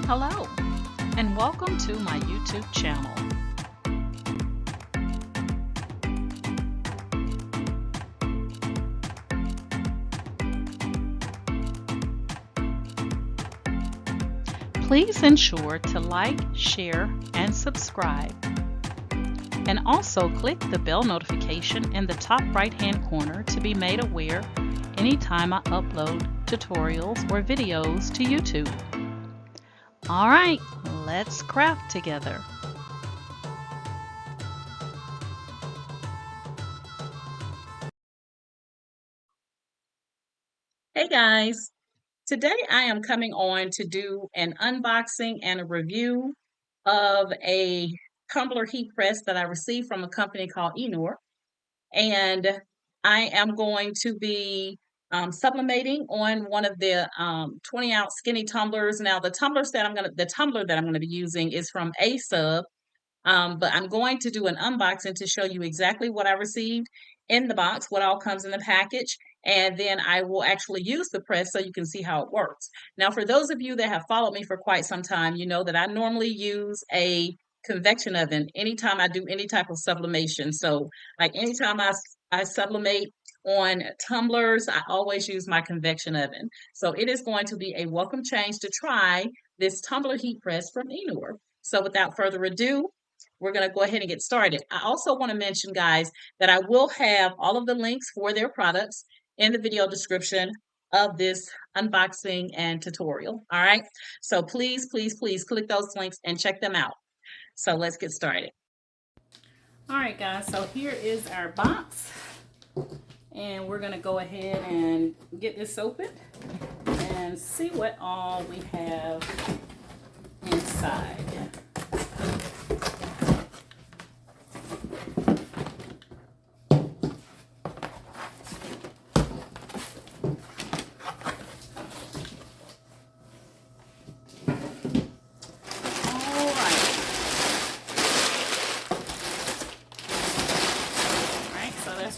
Hello, and welcome to my YouTube channel. Please ensure to like, share, and subscribe. And also click the bell notification in the top right-hand corner to be made aware anytime I upload tutorials or videos to YouTube. All right, let's craft together. Hey guys, today I am coming on to do an unboxing and a review of a tumbler heat press that I received from a company called EENOUR. And I am going to be sublimating on one of the 20-ounce skinny tumblers. Now the tumbler that I'm gonna be using is from a sub. But I'm going to do an unboxing to show you exactly what I received in the box, what all comes in the package, and then I will actually use the press so you can see how it works. Now, for those of you that have followed me for quite some time, you know that I normally use a convection oven anytime I do any type of sublimation. So, like anytime I sublimate on tumblers, I always use my convection oven. So it is going to be a welcome change to try this tumbler heat press from EENOUR. So without further ado, we're going to go ahead and get started. I also want to mention, guys, that I will have all of the links for their products in the video description of this unboxing and tutorial. All right. So please, please, please click those links and check them out. So let's get started. All right, guys. So here is our box. And we're going to go ahead and get this open and see what all we have inside.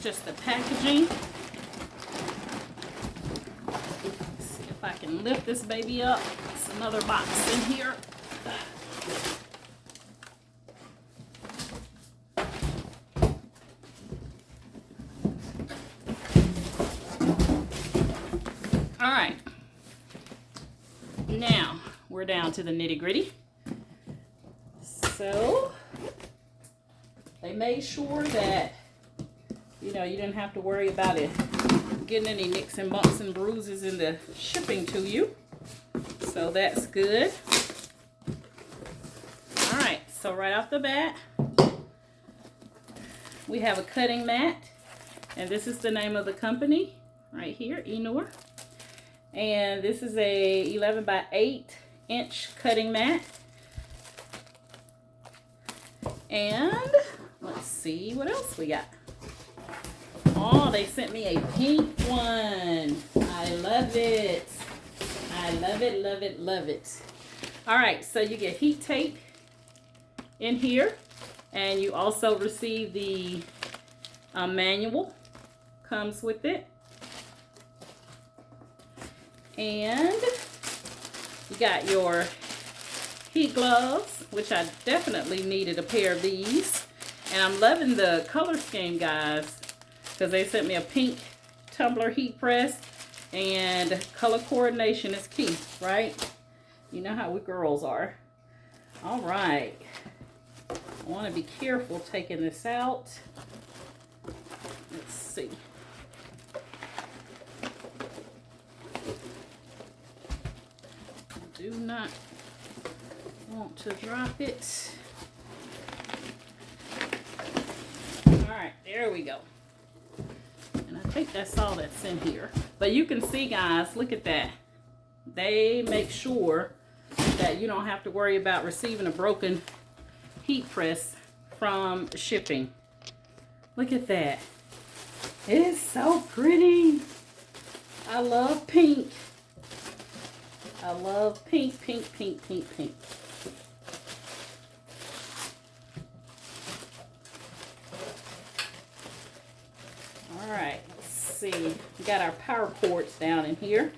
Just the packaging. Let's see if I can lift this baby up. It's another box in here. All right. Now we're down to the nitty-gritty. So they made sure that you didn't have to worry about it getting any nicks and bumps and bruises in the shipping to you. So that's good. All right, so right off the bat, we have a cutting mat. And this is the name of the company right here, EENOUR. And this is a 11 by 8 inch cutting mat. And let's see what else we got. Oh, they sent me a pink one. I love it. I love it, love it, love it. All right, so you get heat tape in here. And you also receive the manual. Comes with it. And you got your heat gloves, which I definitely needed a pair of these. And I'm loving the color scheme, guys, because they sent me a pink tumbler heat press, and color coordination is key, right? You know how we girls are. All right. I want to be careful taking this out. Let's see. I do not want to drop it. All right, there we go. I think that's all that's in here. But you can see, guys, look at that. They make sure that you don't have to worry about receiving a broken heat press from shipping. Look at that. It is so pretty. I love pink. I love pink, pink, pink, pink, pink. All right. See, we got our power ports down in here.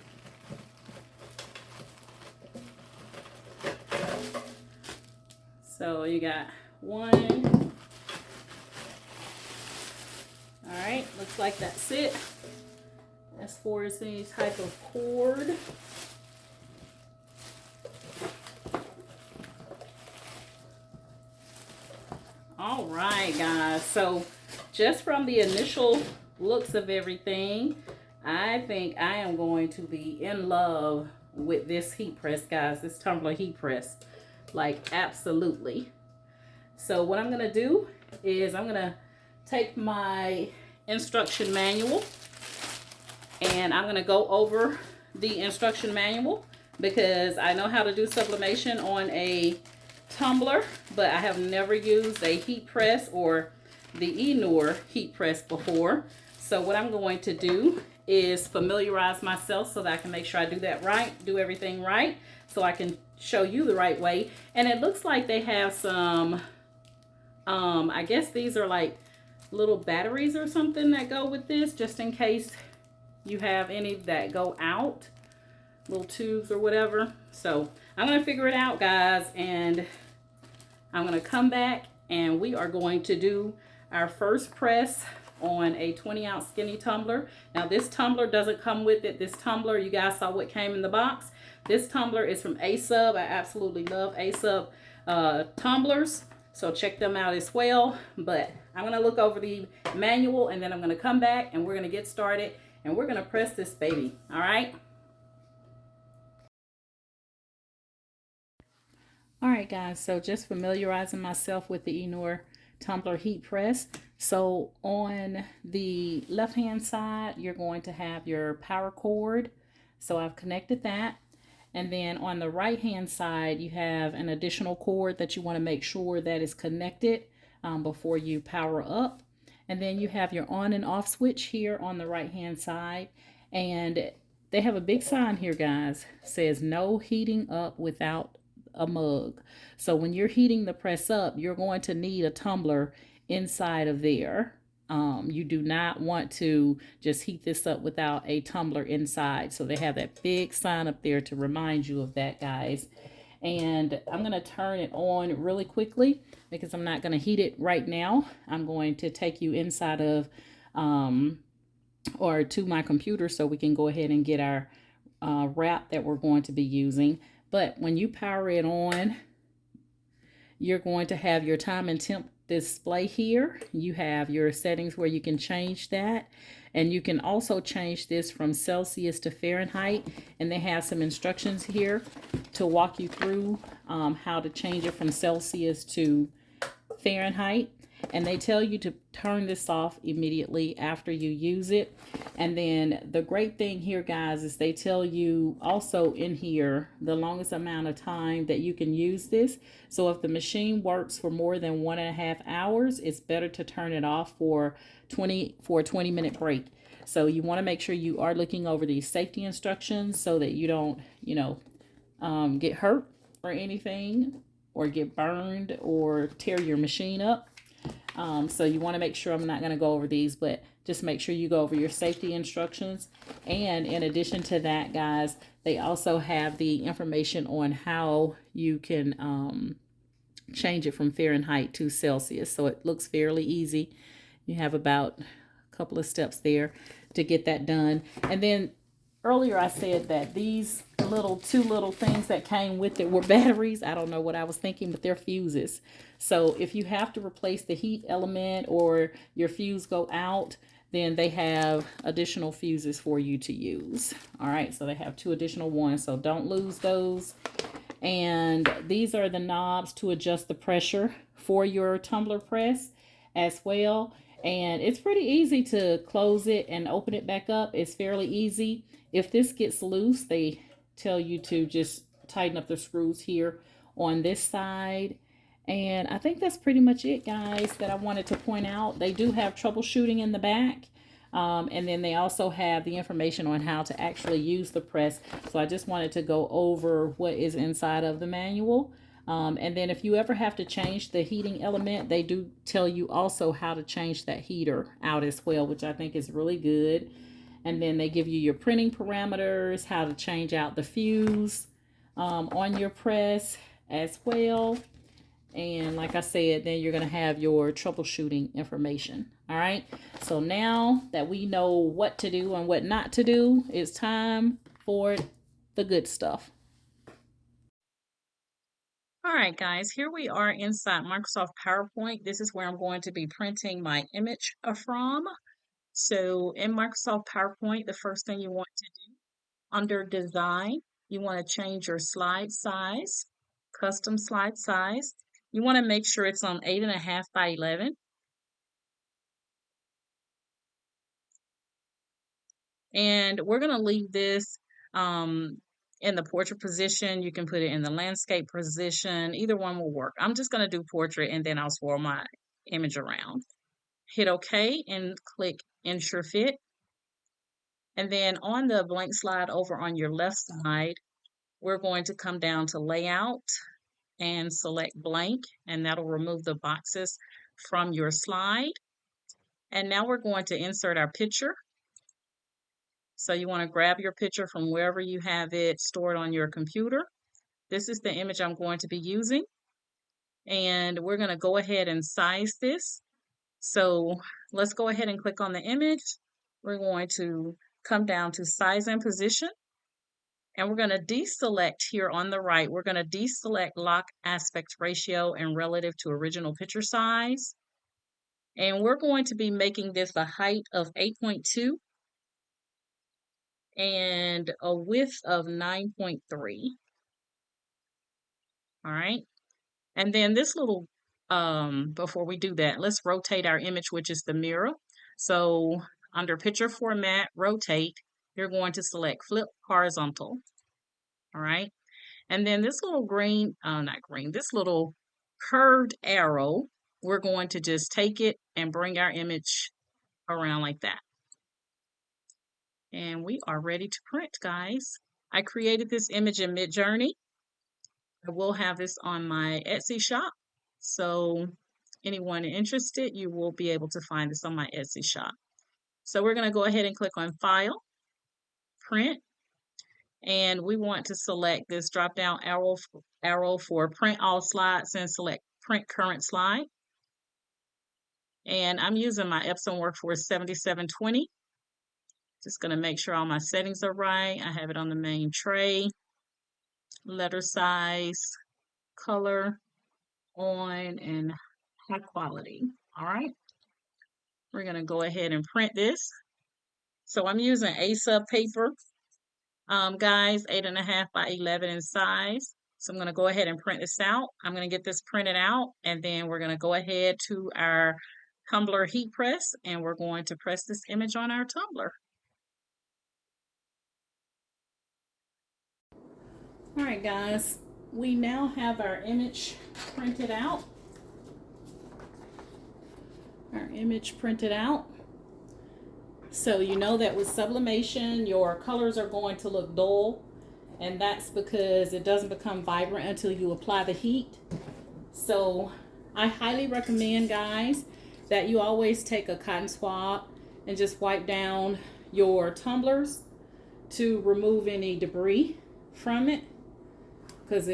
So you got one. All right, looks like that's it. As far as any type of cord. All right, guys. So just from the initial looks of everything, I think I am going to be in love with this heat press, guys. This tumbler heat press. Like, absolutely. So what I'm going to do is I'm going to take my instruction manual and I'm going to go over the instruction manual because I know how to do sublimation on a tumbler, but I have never used a heat press or the EENOUR heat press before. So what I'm going to do is familiarize myself so that I can make sure I do that right, do everything right, so I can show you the right way. And it looks like they have some, I guess these are like little batteries or something that go with this, just in case you have any that go out, little tubes or whatever. So I'm going to figure it out, guys, and I'm going to come back and we are going to do our first press on a 20-ounce skinny tumbler. Now this tumbler doesn't come with it. This tumbler, you guys saw what came in the box. This tumbler is from A-Sub. I absolutely love A-Sub tumblers, so check them out as well. But I'm going to look over the manual and then I'm going to come back and we're going to get started and we're going to press this baby. All right. All right, guys, so just familiarizing myself with the EENOUR Tumbler Heat Press. So on the left-hand side, you're going to have your power cord. So I've connected that. And then on the right-hand side, you have an additional cord that you want to make sure that is connected before you power up. And then you have your on and off switch here on the right-hand side. And they have a big sign here, guys. It says no heating up without a mug. So when you're heating the press up, you're going to need a tumbler inside of there. You do not want to just heat this up without a tumbler inside. So they have that big sign up there to remind you of that, guys. And I'm going to turn it on really quickly because I'm not going to heat it right now. I'm going to take you inside of or to my computer so we can go ahead and get our wrap that we're going to be using. But when you power it on, you're going to have your time and temp display here. You have your settings where you can change that. And you can also change this from Celsius to Fahrenheit. And they have some instructions here to walk you through how to change it from Celsius to Fahrenheit. And they tell you to turn this off immediately after you use it. And then the great thing here, guys, is they tell you also in here the longest amount of time that you can use this. So if the machine works for more than 1.5 hours, it's better to turn it off for a 20-minute break. So you want to make sure you are looking over these safety instructions so that you don't, get hurt or anything, or get burned or tear your machine up. So you want to make sure, I'm not going to go over these, but just make sure you go over your safety instructions. And in addition to that, guys, they also have the information on how you can change it from Fahrenheit to Celsius. So it looks fairly easy. You have about a couple of steps there to get that done. And then earlier I said that these two little things that came with it were batteries. I don't know what I was thinking, but they're fuses. So if you have to replace the heat element or your fuse go out, then they have additional fuses for you to use. All right, so they have 2 additional ones, so don't lose those. And these are the knobs to adjust the pressure for your tumbler press as well. And it's pretty easy to close it and open it back up. It's fairly easy. If this gets loose, they tell you to just tighten up the screws here on this side. And I think that's pretty much it, guys, that I wanted to point out. They do have troubleshooting in the back. And then they also have the information on how to actually use the press. So I just wanted to go over what is inside of the manual. And then if you ever have to change the heating element, they do tell you also how to change that heater out as well, which I think is really good. And then they give you your printing parameters, how to change out the fuse on your press as well. And like I said, then you're going to have your troubleshooting information. All right. So now that we know what to do and what not to do, it's time for the good stuff. All right, guys, here we are inside Microsoft PowerPoint. This is where I'm going to be printing my image from. So in Microsoft PowerPoint, the first thing you want to do under Design, you want to change your slide size, custom slide size. You want to make sure it's on 8.5 by 11. And we're going to leave this in the portrait position. You can put it in the landscape position. Either one will work. I'm just going to do portrait and then I'll swirl my image around. Hit OK and click Ensure Fit. And then on the blank slide over on your left side, we're going to come down to Layout and select Blank, and that'll remove the boxes from your slide. And now we're going to insert our picture. So you want to grab your picture from wherever you have it stored on your computer. This is the image I'm going to be using. And we're going to go ahead and size this. So let's go ahead and click on the image. We're going to come down to Size and Position. And we're going to deselect here on the right. We're going to deselect Lock Aspect Ratio and Relative to Original Picture Size. And we're going to be making this a height of 8.2 and a width of 9.3. All right. And then this little, before we do that, let's rotate our image, which is the mirror. So under Picture Format, Rotate, you're going to select Flip Horizontal. All right. And then this little green, not green, this little curved arrow, we're going to just take it and bring our image around like that. And we are ready to print, guys. I created this image in Midjourney. I will have this on my Etsy shop. So anyone interested, you will be able to find this on my Etsy shop. So we're going to go ahead and click on File, Print, and we want to select this drop-down arrow for Print All Slides and select Print Current Slide. And I'm using my Epson Workforce 7720. Just going to make sure all my settings are right. I have it on the main tray. Letter size, color, on, and high quality. All right. We're going to go ahead and print this. So I'm using A-sub paper, guys, 8.5 by 11 in size. So I'm going to go ahead and print this out. I'm going to get this printed out, and then we're going to go ahead to our tumbler heat press, and we're going to press this image on our tumbler. All right, guys, we now have our image printed out. So you know that with sublimation, your colors are going to look dull, and that's because it doesn't become vibrant until you apply the heat. So I highly recommend, guys, that you always take a cotton swab and just wipe down your tumblers to remove any debris from it, because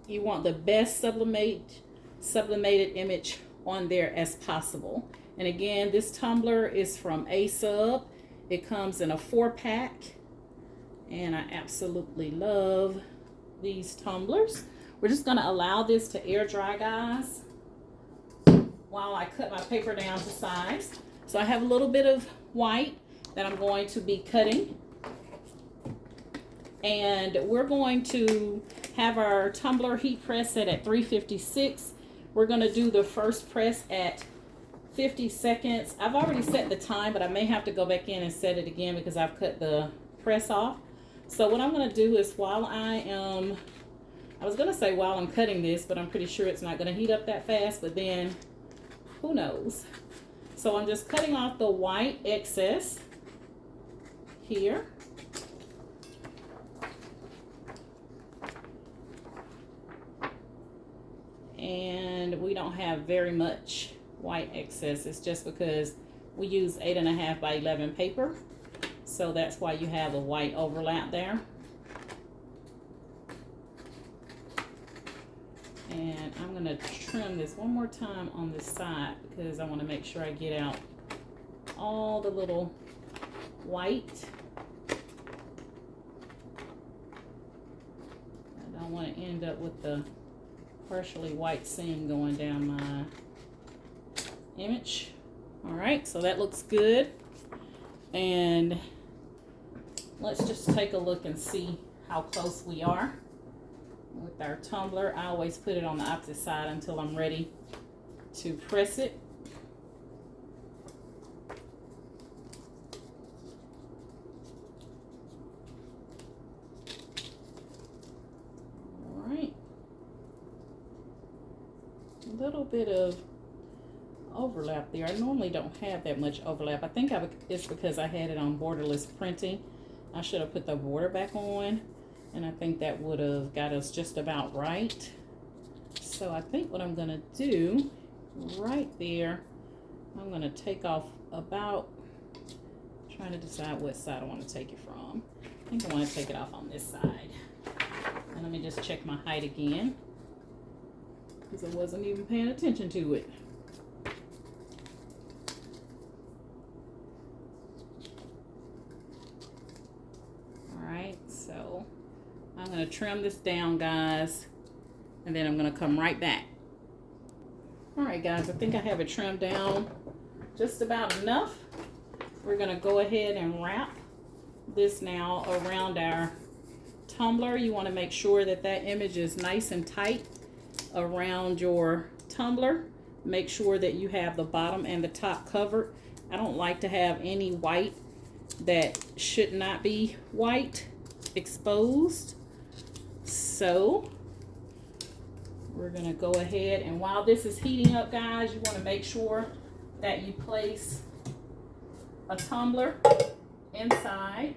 you want the best sublimated image on there as possible. And again, this tumbler is from A-sub. It comes in a 4-pack, and I absolutely love these tumblers. We're just going to allow this to air dry, guys, while I cut my paper down to size. So I have a little bit of white that I'm going to be cutting, and we're going to have our tumbler heat press set at 356. We're going to do the first press at 50 seconds. I've already set the time, but I may have to go back in and set it again because I've cut the press off. So what I'm going to do is while I'm cutting this, but I'm pretty sure it's not going to heat up that fast, but then who knows. So I'm just cutting off the white excess here. And we don't have very much white excess. It's just because we use 8.5 by 11 paper. So that's why you have a white overlap there. And I'm going to trim this one more time on this side because I want to make sure I get out all the little white. I don't want to end up with the partially white seam going down my image. All right, so that looks good. And let's just take a look and see how close we are with our tumbler. I always put it on the opposite side until I'm ready to press it. All right. A little bit of overlap there. I normally don't have that much overlap. I think it's because I had it on borderless printing. I should have put the border back on, and I think that would have got us just about right. So I think what I'm going to do right there, I'm going to take off about, trying to decide what side I want to take it from. I think I want to take it off on this side. And let me just check my height again, because I wasn't even paying attention to it. So I'm going to trim this down, guys, and then I'm going to come right back. All right, guys, I think I have it trimmed down just about enough. We're going to go ahead and wrap this now around our tumbler. You want to make sure that that image is nice and tight around your tumbler. Make sure that you have the bottom and the top covered. I don't like to have any white that should not be white exposed. So we're going to go ahead, and while this is heating up, guys, you want to make sure that you place a tumbler inside.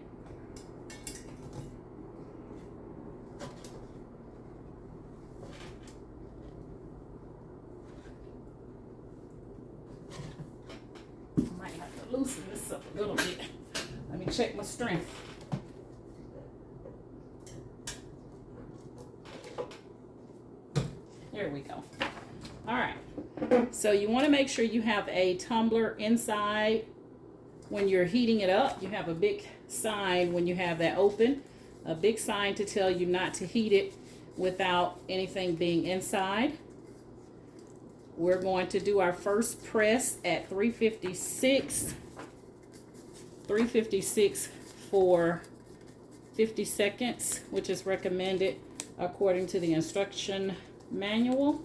I might have to loosen this up a little bit. Let me check my strength. There we go. All right. So you want to make sure you have a tumbler inside when you're heating it up. You have a big sign when you have that open, a big sign to tell you not to heat it without anything being inside. We're going to do our first press at 356 for 50 seconds, which is recommended according to the instruction manual.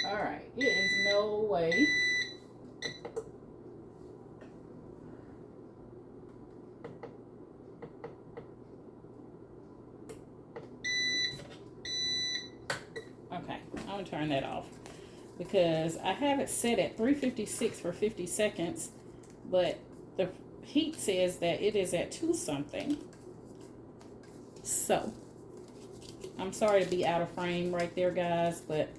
All right, it is no way. Okay, I'm gonna turn that off because I have it set at 356 for 50 seconds, but the heat says that it is at 2 something. So I'm sorry to be out of frame right there, guys, but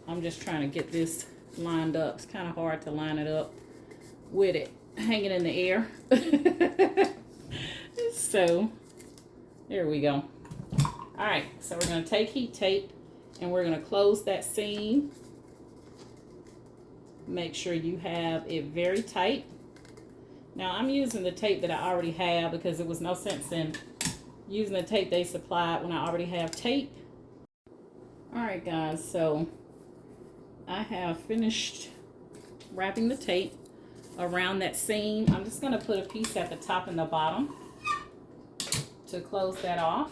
I'm just trying to get this lined up. It's kind of hard to line it up with it hanging in the air. So there we go. All right, so we're going to take heat tape and we're going to close that seam. Make sure you have it very tight. Now I'm using the tape that I already have because there was no sense in using the tape they supplied when I already have tape. All right, guys, so I have finished wrapping the tape around that seam. I'm just going to put a piece at the top and the bottom to close that off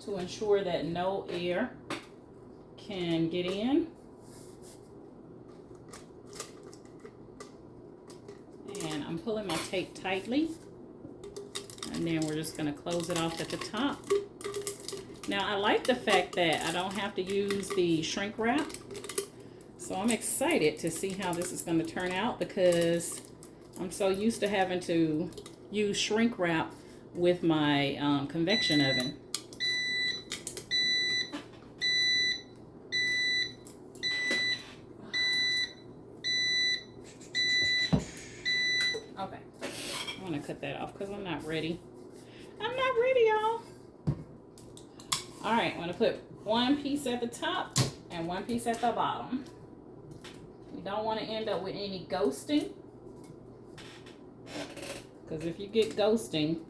to ensure that no air can get in. And I'm pulling my tape tightly, and then we're just going to close it off at the top. Now I like the fact that I don't have to use the shrink wrap, so I'm excited to see how this is going to turn out because I'm so used to having to use shrink wrap with my convection oven. cut that off because I'm not ready. I'm not ready, y'all. All right, I'm gonna put one piece at the top and one piece at the bottom. You don't want to end up with any ghosting, because if you get ghosting,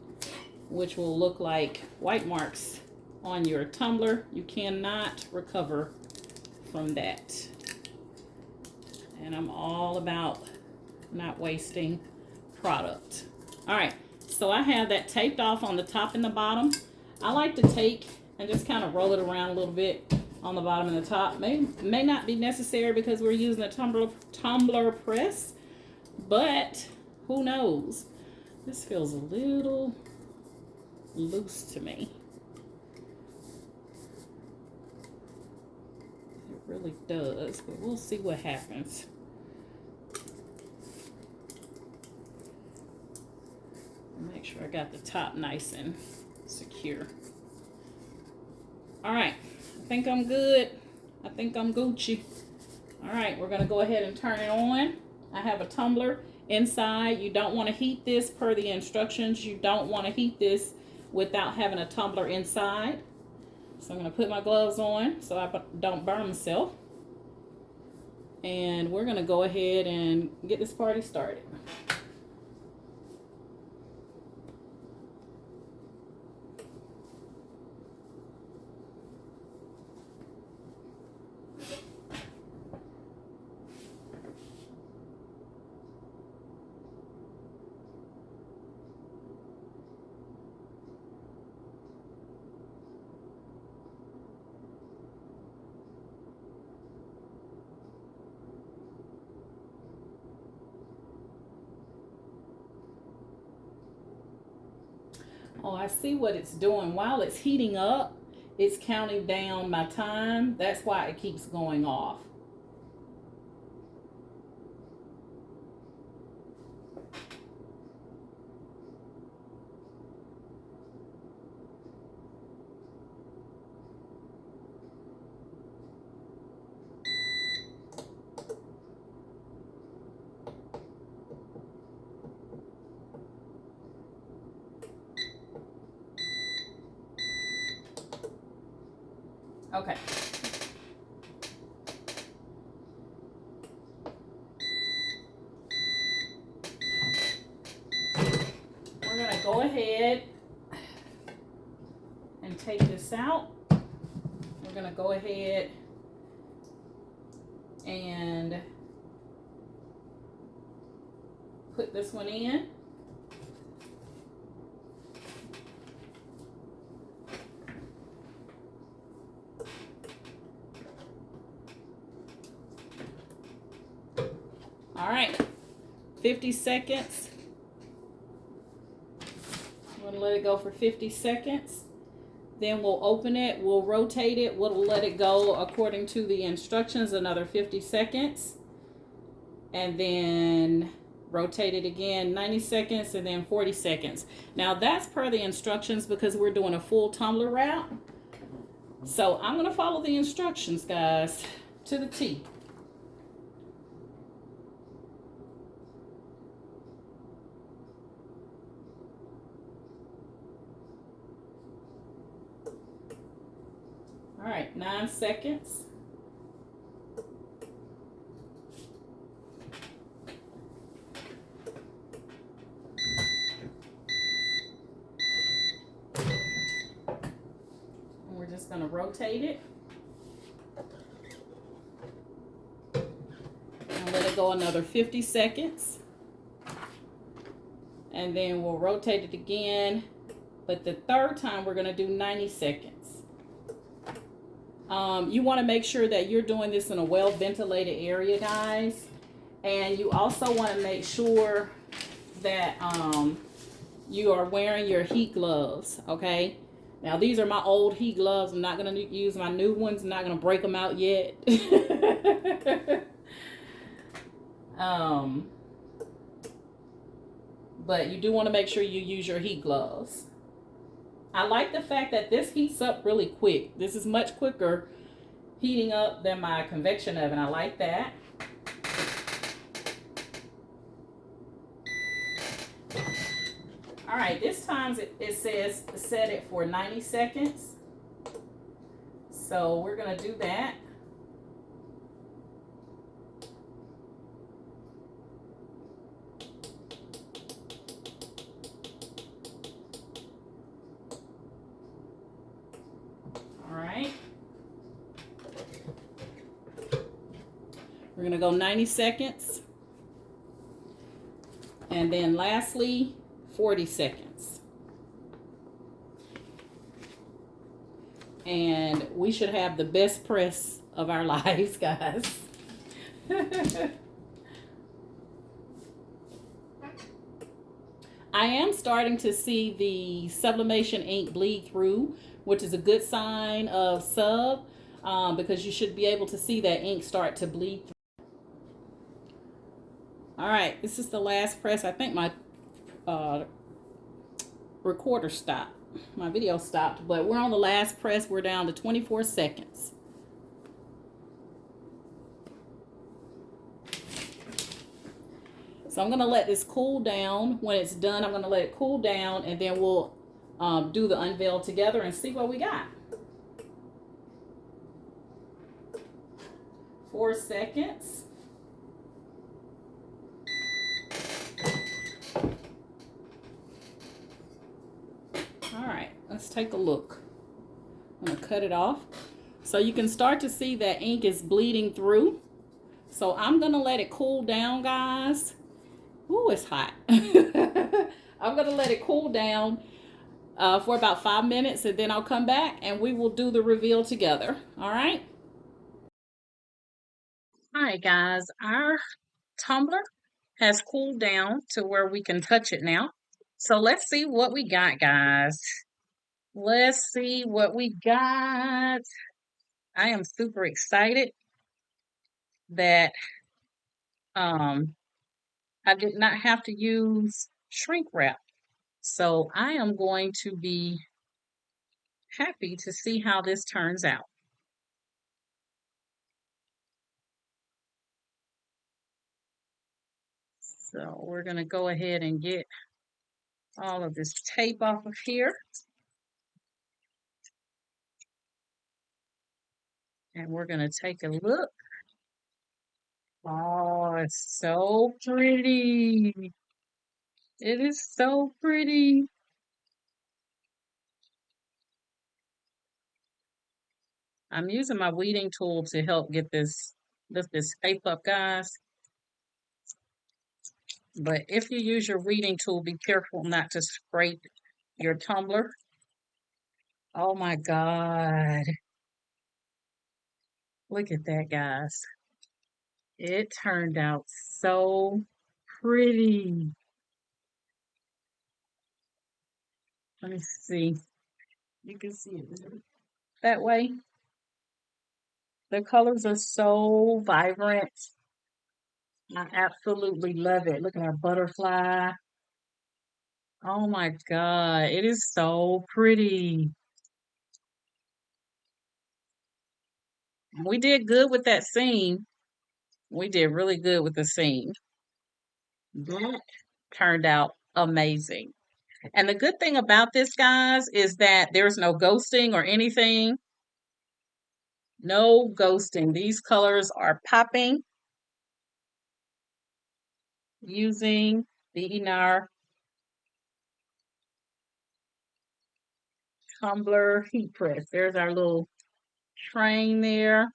which will look like white marks on your tumbler, you cannot recover from that. And I'm all about not wasting product. All right, so I have that taped off on the top and the bottom. I like to take and just kind of roll it around a little bit on the bottom and the top. May not be necessary because we're using a tumbler press, but who knows? This feels a little loose to me. It really does, but we'll see what happens. Make sure I got the top nice and secure. All right, I think I'm good. I think I'm Gucci. All right, we're gonna go ahead and turn it on. I have a tumbler inside. You don't want to heat this per the instructions. You don't want to heat this without having a tumbler inside. So I'm gonna put my gloves on so I don't burn myself. And we're gonna go ahead and get this party started. Oh, I see what it's doing. While it's heating up, it's counting down my time. That's why it keeps going off. Okay. We're going to go ahead and take this out. We're going to go ahead and put this one in. All right, 50 seconds. I'm gonna let it go for 50 seconds. Then we'll open it, we'll rotate it, we'll let it go according to the instructions, another 50 seconds. And then rotate it again, 90 seconds, and then 40 seconds. Now that's per the instructions because we're doing a full tumbler wrap. So I'm gonna follow the instructions, guys, to the T. All right, 9 seconds. And we're just gonna rotate it. And let it go another 50 seconds. And then we'll rotate it again. But the third time we're gonna do 90 seconds. You want to make sure that you're doing this in a well-ventilated area, guys. And you also want to make sure that you are wearing your heat gloves, okay? Now, these are my old heat gloves. I'm not going to use my new ones. I'm not going to break them out yet. But you do want to make sure you use your heat gloves. I like the fact that this heats up really quick. This is much quicker heating up than my convection oven. I like that. All right, this time it says set it for 90 seconds. So we're gonna do that. All right. We're gonna go 90 seconds. And then lastly, 40 seconds. And we should have the best press of our lives, guys. I am starting to see the sublimation ink bleed through, which is a good sign of sub, because you should be able to see that ink start to bleed through. All right, this is the last press. I think my recorder stopped. My video stopped, but we're on the last press. We're down to 24 seconds. So I'm gonna let this cool down. When it's done, I'm gonna let it cool down, and then we'll do the unveil together and see what we got. 4 seconds. All right, let's take a look. I'm gonna cut it off. So you can start to see that ink is bleeding through. So I'm gonna let it cool down, guys. Ooh, it's hot. I'm gonna let it cool down for about 5 minutes, and then I'll come back and we will do the reveal together. All right. All right, guys, our tumbler has cooled down to where we can touch it now. So let's see what we got, guys. Let's see what we got. I am super excited that I did not have to use shrink wrap. So I am going to be happy to see how this turns out. So we're going to go ahead and get all of this tape off of here. And we're going to take a look. Oh, it's so pretty. It is so pretty. I'm using my weeding tool to help get this lift this tape up, guys. But if you use your weeding tool, be careful not to scrape your tumbler. Oh my God. Look at that, guys. It turned out so pretty. Let me see. You can see it that way. The colors are so vibrant. I absolutely love it. Look at our butterfly. Oh my God. It is so pretty. We did good with that seam. We did really good with the seam. That turned out amazing. And the good thing about this, guys, is that there's no ghosting or anything. No ghosting. These colors are popping using the EENOUR Tumbler Heat Press. There's our little train there.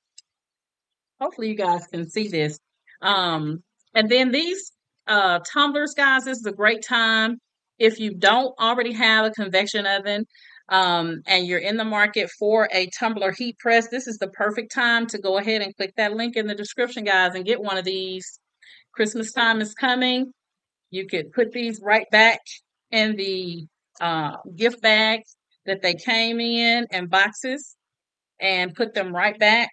Hopefully you guys can see this. And then these tumblers, guys, this is a great time. If you don't already have a convection oven and you're in the market for a tumbler heat press, this is the perfect time to go ahead and click that link in the description, guys, and get one of these. Christmas time is coming. You could put these right back in the gift bags that they came in and boxes and put them right back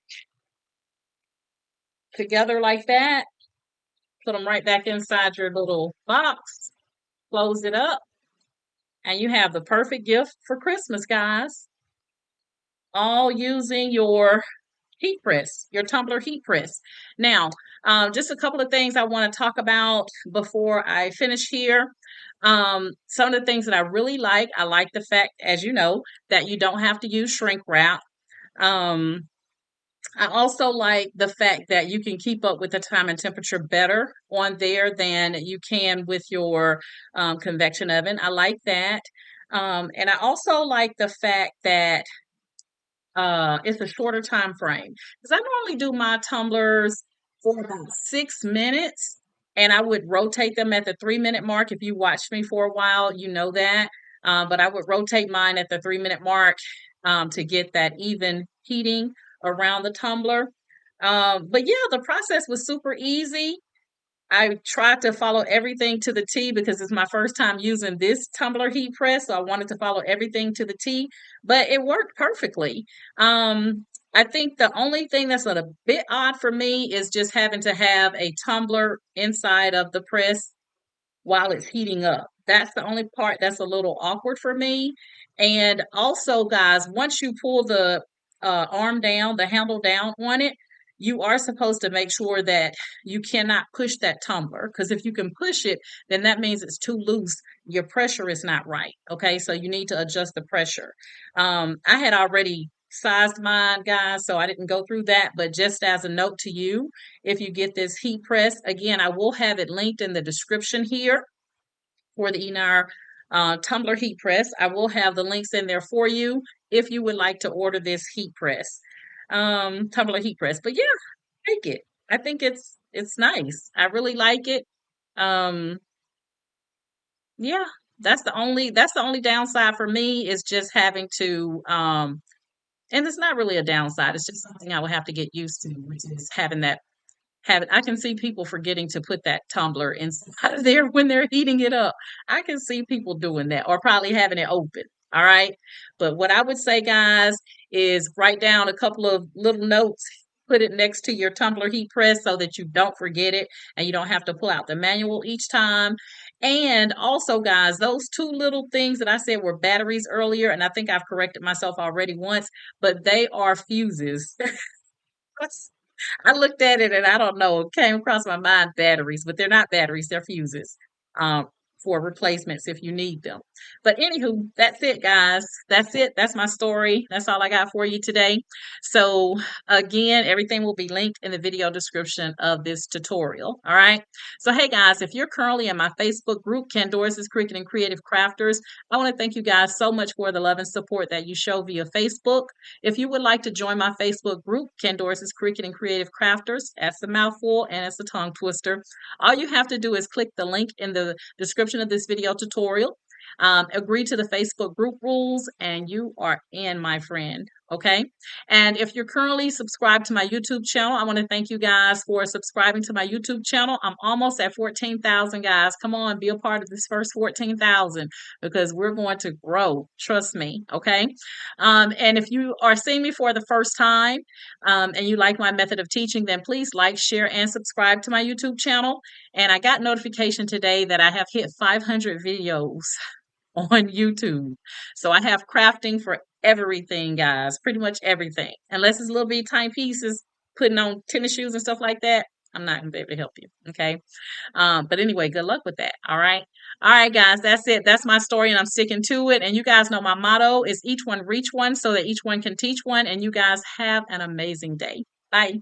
together like that. Put them right back inside your little box, close it up, and you have the perfect gift for Christmas, guys. All using your heat press, your tumbler heat press. Now, just a couple of things I want to talk about before I finish here. Some of the things that I like the fact, as you know, that you don't have to use shrink wrap. Um, I also like the fact that you can keep up with the time and temperature better on there than you can with your convection oven. I like that. And I also like the fact that it's a shorter time frame because I normally do my tumblers for about 6 minutes, and I would rotate them at the 3 minute mark. If you watched me for a while, you know that. But I would rotate mine at the 3 minute mark to get that even heating around the tumbler. But yeah, the process was super easy. I tried to follow everything to the T because it's my first time using this tumbler heat press, so I wanted to follow everything to the T, but it worked perfectly. I think the only thing that's a bit odd for me is just having to have a tumbler inside of the press while it's heating up. That's the only part that's a little awkward for me. And also, guys, once you pull the arm down, the handle down on it, you are supposed to make sure that you cannot push that tumbler because if you can push it, then that means it's too loose. Your pressure is not right. Okay, so you need to adjust the pressure. I had already sized mine, guys, so I didn't go through that. But just as a note to you, if you get this heat press, again, I will have it linked in the description here for the EENOUR Tumbler Heat Press. I will have the links in there for you if you would like to order this heat press, tumbler heat press. But yeah, I like it. I think it's nice. I really like it. Um, yeah, that's the only downside for me is just having to and it's not really a downside. It's just something I would have to get used to, which is having that have it. I can see people forgetting to put that tumbler inside of there when they're heating it up. I can see people doing that or probably having it open. All right. But what I would say, guys, is write down a couple of little notes, put it next to your tumbler heat press so that you don't forget it and you don't have to pull out the manual each time. And also, guys, those two little things that I said were batteries earlier, and I think I've corrected myself already once, but they are fuses. I looked at it and I don't know, it came across my mind batteries, but they're not batteries, they're fuses um, for replacements if you need them. But anywho, that's it, guys. That's it. That's my story. That's all I got for you today. So again, everything will be linked in the video description of this tutorial. All right. So hey guys, if you're currently in my Facebook group, Candoris's Cricut and Creative Crafters, I want to thank you guys so much for the love and support that you show via Facebook. If you would like to join my Facebook group, Candoris's Cricut and Creative Crafters, that's a mouthful and it's a tongue twister. All you have to do is click the link in the description of this video tutorial. Agree to the Facebook group rules, and you are in, my friend. Okay. And if you're currently subscribed to my YouTube channel, I want to thank you guys for subscribing to my YouTube channel. I'm almost at 14,000, guys. Come on, be a part of this first 14,000 because we're going to grow. Trust me. Okay. And if you are seeing me for the first time and you like my method of teaching, then please like, share, and subscribe to my YouTube channel. And I got notification today that I have hit 500 videos on YouTube. So I have crafting for everything, guys, pretty much everything. Unless it's little bitty tiny pieces, putting on tennis shoes and stuff like that, I'm not going to be able to help you. Okay. But anyway, good luck with that. All right. All right, guys, that's it. That's my story, and I'm sticking to it. And you guys know my motto is each one reach one so that each one can teach one. And you guys have an amazing day. Bye.